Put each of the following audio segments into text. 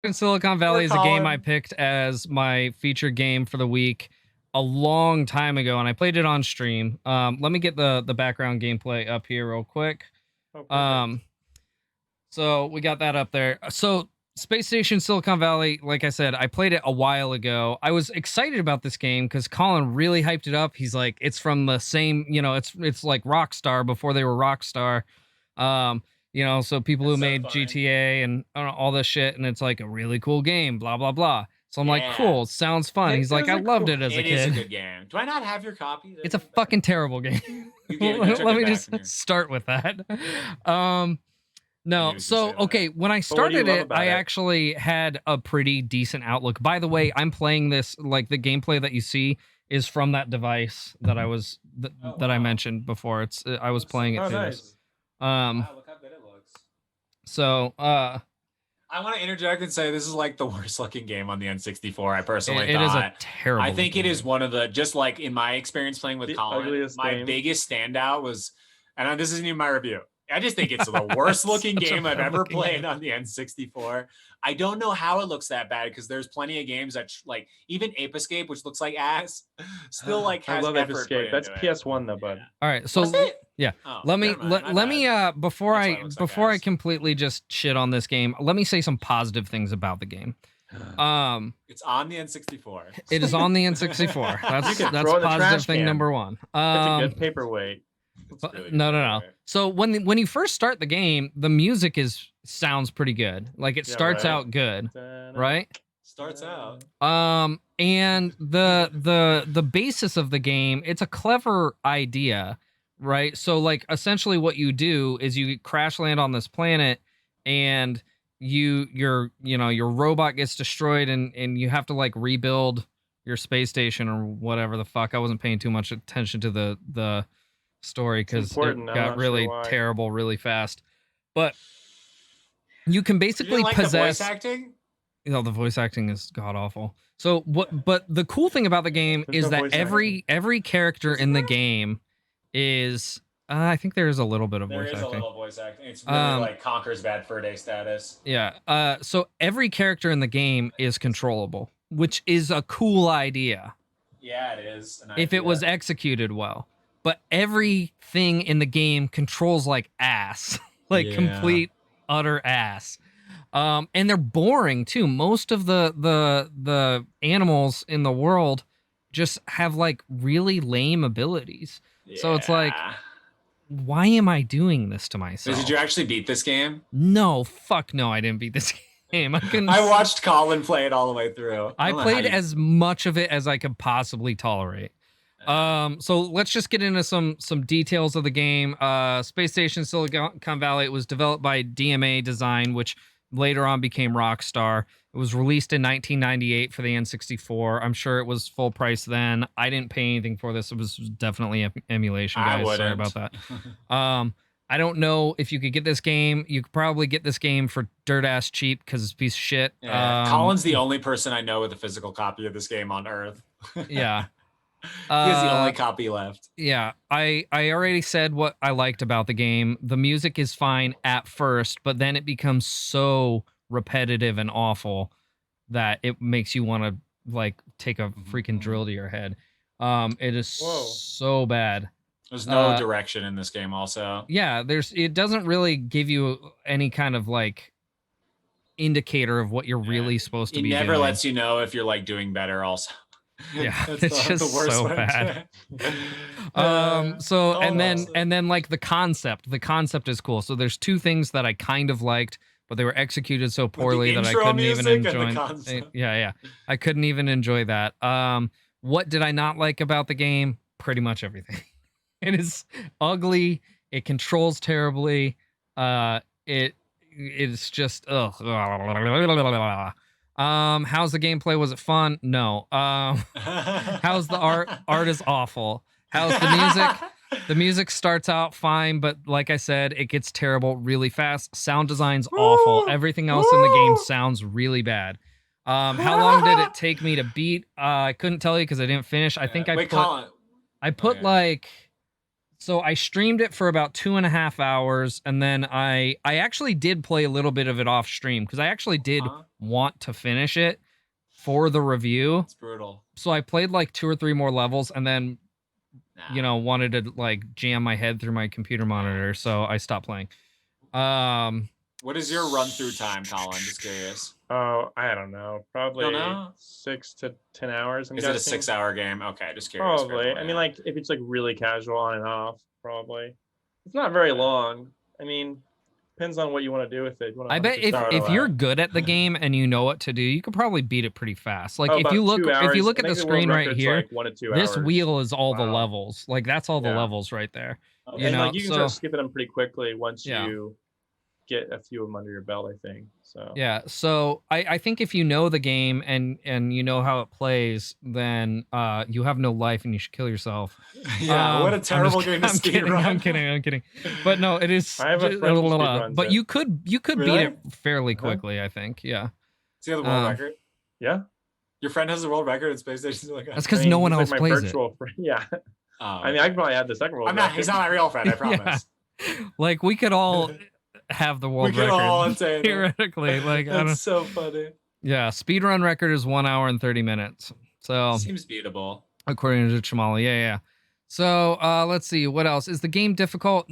In Silicon Valley is a game I picked as my featured game for the week a long time ago, and I played it on stream. Let me get the background gameplay up here real quick. Oh, perfect. So we got that up there. So Space Station Silicon Valley, like I said, I played it a while ago. I was excited about this game because Colin really hyped it up. He's like, it's from the same, it's like Rockstar before they were Rockstar. So people who made GTA and all this shit, and it's like a really cool game, blah blah blah. So I'm like, cool, sounds fun. He's like, I loved it as a kid. It is a good game. Do I not have your copy? It's a fucking terrible game. Let me just start with that. No, so okay, when I started it, I actually had a pretty decent outlook. By the way, I'm playing this, like the gameplay that you see is from that device that I was that I mentioned before. I was playing it through this. Wow, look how good it looks. So, I want to interject and say this is like the worst looking game on the N64. I personally thought it is a terrible. I think it is one of the, just like in my experience playing with Colin, my biggest standout was, and this isn't even my review, I just think it's the worst looking game I've ever played on the N64. I don't know how it looks that bad because there's plenty of games that like even Ape Escape, which looks like ass, still like has effort. Ape Escape. That's PS1 though, bud. All right, so yeah, let me before I completely just shit on this game, let me say some positive things about the game. It's on the N64. It is on the N64. That's positive thing number one. It's a good paperweight. Really no. So when you first start the game, the music sounds pretty good. Like it starts out good, right? Starts out. And the basis of the game, it's a clever idea, right? So like essentially what you do is you crash land on this planet and your robot gets destroyed and you have to like rebuild your space station or whatever the fuck. I wasn't paying too much attention to the story because it got really terrible really fast. But you can basically possess the voice acting. The voice acting is god awful. So what? But the cool thing about the game is that every character in the game is. I think there is a little bit of voice acting. There is a little voice acting. It's really like Conker's Bad Fur Day status. Yeah. So every character in the game is controllable, which is a cool idea. Yeah, it is. If it was executed well. But everything in the game controls like ass, like complete utter ass. And they're boring too. Most of the animals in the world just have like really lame abilities. Yeah. So it's like, why am I doing this to myself? Did you actually beat this game? No, fuck no, I didn't beat this game. I watched Colin play it all the way through. I played as much of it as I could possibly tolerate. So let's just get into some details of the game. Space Station Silicon Valley, it was developed by DMA Design, which later on became Rockstar. It was released in 1998 for the N64. I'm sure it was full price then. I didn't pay anything for this. It was definitely emulation, guys. Sorry about that. I don't know if you could get this game. You could probably get this game for dirt ass cheap because it's a piece of shit. Yeah. Colin's the only person I know with a physical copy of this game on Earth. Yeah. He has the only copy left. Yeah, I already said what I liked about the game. The music is fine at first, but then it becomes so repetitive and awful that it makes you want to like take a freaking drill to your head. It is so bad. There's no direction in this game also. Yeah, it doesn't really give you any kind of like indicator of what you're really supposed to be doing. It never lets you know if you're like doing better also. Yeah, it's just so bad. And then like the concept is cool. So there's two things that I kind of liked, but they were executed so poorly that I couldn't even enjoy. Yeah, I couldn't even enjoy that. What did I not like about the game? Pretty much everything. It is ugly. It controls terribly. It's just ugh. How's the gameplay? Was it fun? No. How's the art? Art is awful. How's the music? The music starts out fine, but like I said, it gets terrible really fast. Sound design's awful. Everything else in the game sounds really bad. How long did it take me to beat? I couldn't tell you because I didn't finish. I think I put like So I streamed it for about 2.5 hours, and then I actually did play a little bit of it off stream because I actually did want to finish it for the review. It's brutal. So I played like 2 or 3 more levels, and then wanted to like jam my head through my computer monitor, so I stopped playing. What is your run through time, Colin? Just curious. Oh, I don't know. Probably 6 to 10 hours. Is it a 6-hour game? Okay, just curious. Probably. I mean, like if it's like really casual on and off, probably. It's not very long. I mean, depends on what you want to do with it. I bet if you're good at the game and you know what to do, you could probably beat it pretty fast. Like if you look at the screen right here, like 1 to 2 this hours. wheel is all the levels. Like that's all the levels right there. Okay. You know, like you can start skipping them pretty quickly once you get a few of them under your belt, I think. So yeah, so I think if you know the game and you know how it plays, then you have no life and you should kill yourself. Yeah, what a terrible game to speed run. I'm kidding. But no, it is. I have a friend who speedruns but it. you could beat it fairly quickly, I think. Yeah. Does he have the world record? Yeah. Your friend has the world record in Space Station. That's because no one else plays it. Friend. Yeah. I mean, I could probably add the second world record. He's not my real friend, I promise. Like we could all have the world record all theoretically. Like that's so funny. Yeah, speedrun record is 1 hour and 30 minutes. So seems beatable according to Chamali. Yeah. So let's see what else is the game difficult.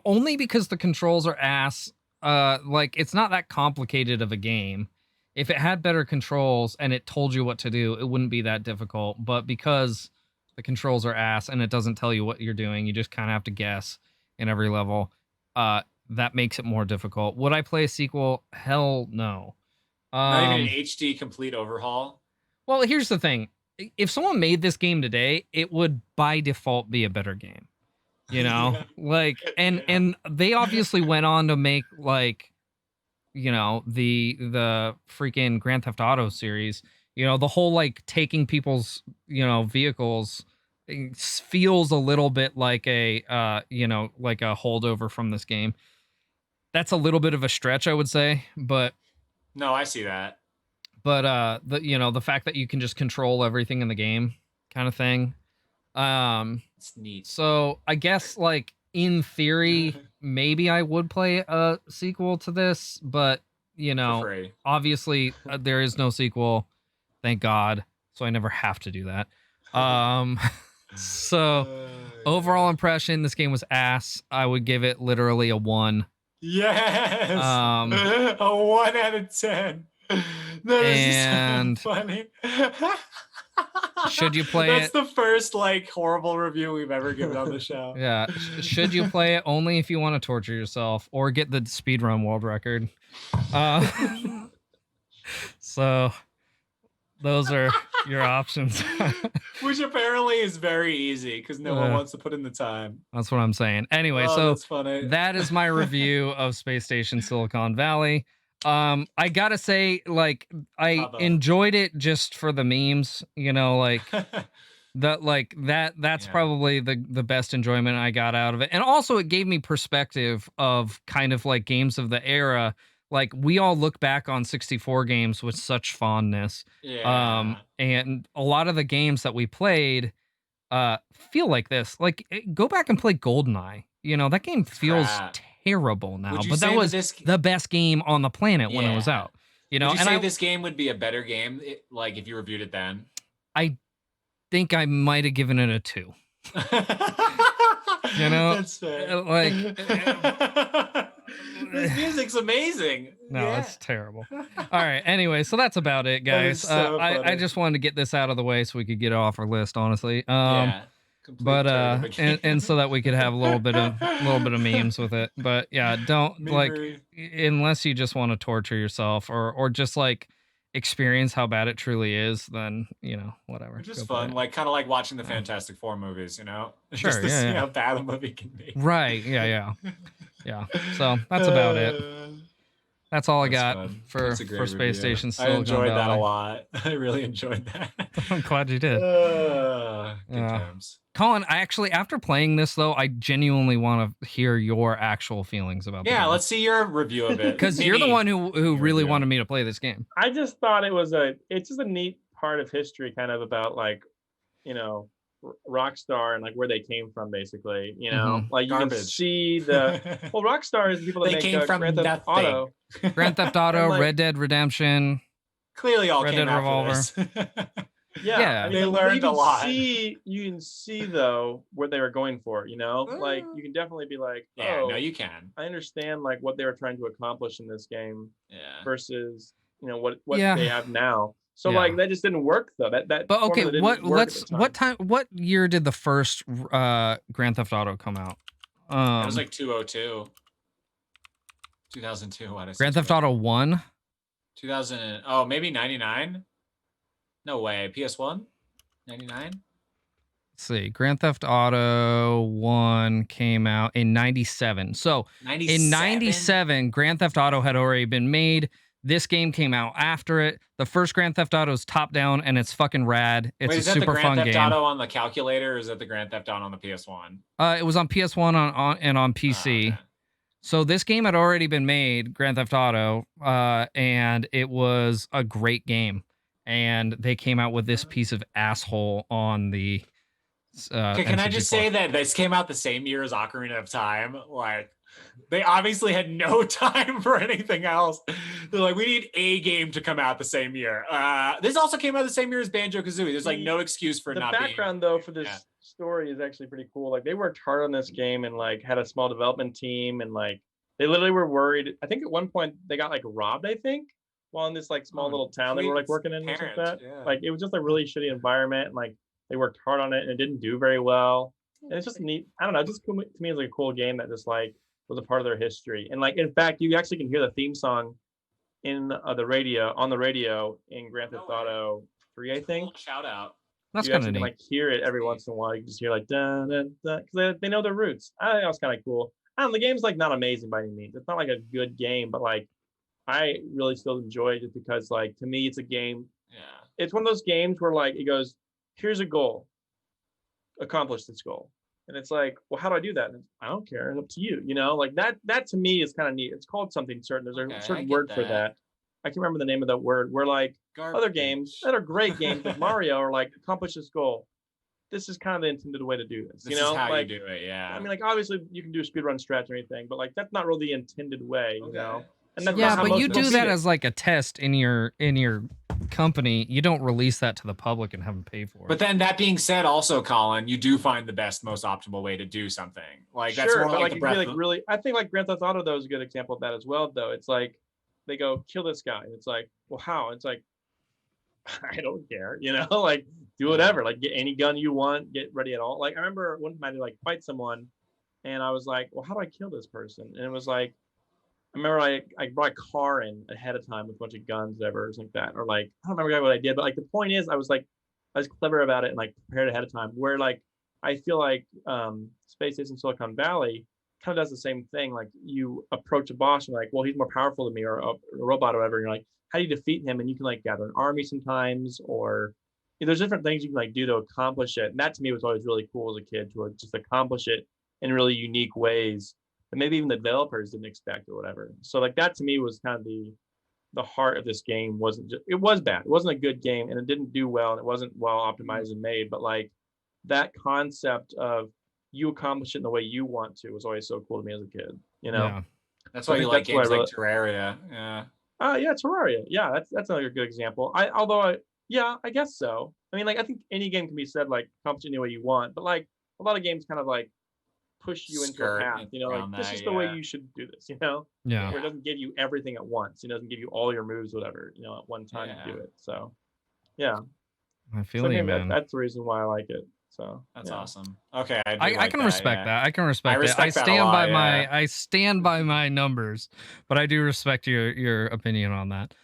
Only because the controls are ass. Like it's not that complicated of a game. If it had better controls and it told you what to do, it wouldn't be that difficult. But because the controls are ass and it doesn't tell you what you're doing, you just kind of have to guess in every level. That makes it more difficult. Would I play a sequel? Hell no. Not even an HD complete overhaul? Well, here's the thing. If someone made this game today, it would by default be a better game. You know? Like, and they obviously went on to make, like, you know, the freaking Grand Theft Auto series. You know, the whole, like, taking people's, you know, vehicles feels a little bit like a, you know, like a holdover from this game. That's a little bit of a stretch, I would say, but no, I see that. But the fact that you can just control everything in the game, kind of thing. It's neat. So I guess like in theory, maybe I would play a sequel to this, but you know, obviously there is no sequel, thank God. So I never have to do that. So overall impression, this game was ass. I would give it literally a 1. Yes. A 1 out of 10. That is so funny. Should you play it? That's the first like horrible review we've ever given on the show. Yeah. Should you play it only if you want to torture yourself or get the speedrun world record? So those are your options. Which apparently is very easy because no one wants to put in the time. That's what I'm saying. Anyway, so that is my review of Space Station Silicon Valley. I gotta say, like, I enjoyed it just for the memes, you know, like that's probably the best enjoyment I got out of it. And also it gave me perspective of kind of like games of the era. Like we all look back on 64 games with such fondness. Yeah. And a lot of the games that we played feel like this. Like go back and play GoldenEye. You know, that game feels terrible now, but that was the best game on the planet when it was out. You know, would you say this game would be a better game, like if you reviewed it then? I think I might have given it a 2. You know, that's fair. Like this music's amazing. No, it's terrible. All right. Anyway, so that's about it, guys. I just wanted to get this out of the way so we could get it off our list, honestly. But and so that we could have a little bit of memes with it. But yeah, don't like unless you just want to torture yourself or just like experience how bad it truly is, then you know, whatever. It's just fun, like kind of like watching the Fantastic Four movies, you know? Sure, just to see how bad a movie can be. Right. Yeah. So that's about it. That's all I got for Space Station Silicon I enjoyed Valley. that a lot. I really enjoyed that. I'm glad you did. Good times. Colin, I actually, after playing this though, I genuinely want to hear your actual feelings about the game. Let's see your review of it. Because you're the one who really wanted me to play this game. I just thought it's just a neat part of history, kind of about like, you know, Rockstar and like where they came from, basically. You know, like you Garbage. can see the Rockstar is the people that make came from Grand Theft nothing. Auto. Grand Theft Auto, like, Red Dead Redemption, clearly all Red came Dead Revolver. after this. Yeah, I mean, they learned a lot. You can see though where they were going for. You know, like you can definitely be like, yeah, no, you can. I understand like what they were trying to accomplish in this game. Yeah. Versus what they have now. So like that just didn't work though. That But okay, what year did the first Grand Theft Auto come out? It was like 2002. 2002. What is Grand Theft Auto 1? 2000. Oh, maybe 99. No way. PS1? 99? Let's see. Grand Theft Auto 1 came out in 97. So 97? in 97, Grand Theft Auto had already been made. This game came out after it. The first Grand Theft Auto is top down and it's fucking rad. It's a super fun game. Is that the Grand Theft Auto on the calculator or is that the Grand Theft Auto on the PS1? It was on PS1 and on PC. Okay. So this game had already been made, Grand Theft Auto, and it was a great game. And they came out with this piece of asshole on the okay, can I just say that this came out the same year as Ocarina of Time? Like, they obviously had no time for anything else. They're like, we need a game to come out the same year. This also came out the same year as Banjo-Kazooie. There's like no excuse for not being. The background though for this story is actually pretty cool. Like they worked hard on this game and like had a small development team and like they literally were worried. I think at one point they got like robbed, I think, while in this like small little town they were like working in or something like that. Yeah. Like it was just a really shitty environment and like they worked hard on it and it didn't do very well. And it's just neat. I don't know, just to me it's like a cool game that just like was a part of their history. And like in fact you actually can hear the theme song in the radio in Grand Theft Auto 3, I think. Shout out. That's kind of neat. Like hear it every once in a while. You just hear like dun dun dun because they know their roots. I think that was kind of cool. I don't know, the game's like not amazing by any means. It's not like a good game, but like I really still enjoy it just because like to me it's a game. Yeah. It's one of those games where like it goes, here's a goal. Accomplish this goal. And it's like, well, how do I do that? And I don't care. It's up to you. You know, like that to me is kind of neat. It's called something certain. There's a certain word for that. I can't remember the name of that word. Where like other games that are great games like Mario are like accomplish this goal. This is kind of the intended way to do this. This you know, is how like, you do it. Yeah. I mean, like obviously you can do a speedrun stretch or anything, but like that's not really the intended way. You know. And that's yeah, but you do that as like a test in your company. You don't release that to the public and have them pay for it. But then that being said, also, Colin, you do find the best, most optimal way to do something. Like that's sure, more but like, like, like really. I think like Grand Theft Auto though is a good example of that as well. Though it's like they go kill this guy, and it's like, well, how? It's like I don't care, you know, like do whatever, like get any gun you want, get ready at all. Like I remember one time I had to like fight someone, and I was like, well, how do I kill this person? And it was like. I remember I brought a car in ahead of time with a bunch of guns, whatever, or something like that. Or like, I don't remember what I did, but like the point is I was clever about it and like prepared ahead of time where like, I feel like Space Station Silicon Valley kind of does the same thing. Like you approach a boss and like, well, he's more powerful than me or a robot or whatever. And you're like, how do you defeat him? And you can like gather an army sometimes or there's different things you can like do to accomplish it. And that to me was always really cool as a kid to just accomplish it in really unique ways. And maybe even the developers didn't expect or whatever. So like that to me was kind of the heart of this game. It was bad. It wasn't a good game and it didn't do well and it wasn't well optimized and made. But like that concept of you accomplish it in the way you want to was always so cool to me as a kid. You know, yeah. That's why you like games like Terraria. Yeah. Yeah, Terraria. Yeah, that's another good example. I guess so. I mean, like I think any game can be said like accomplish it any way you want, but like a lot of games kind of like push you into a path, you know, like this is the way you should do this, you know? Yeah. Where it doesn't give you everything at once. It doesn't give you all your moves, whatever, you know, at one time to do it. So yeah. I feel you, man. That's the reason why I like it. So that's awesome. Okay. I can respect that. I can respect it. I stand by my numbers, but I do respect your opinion on that.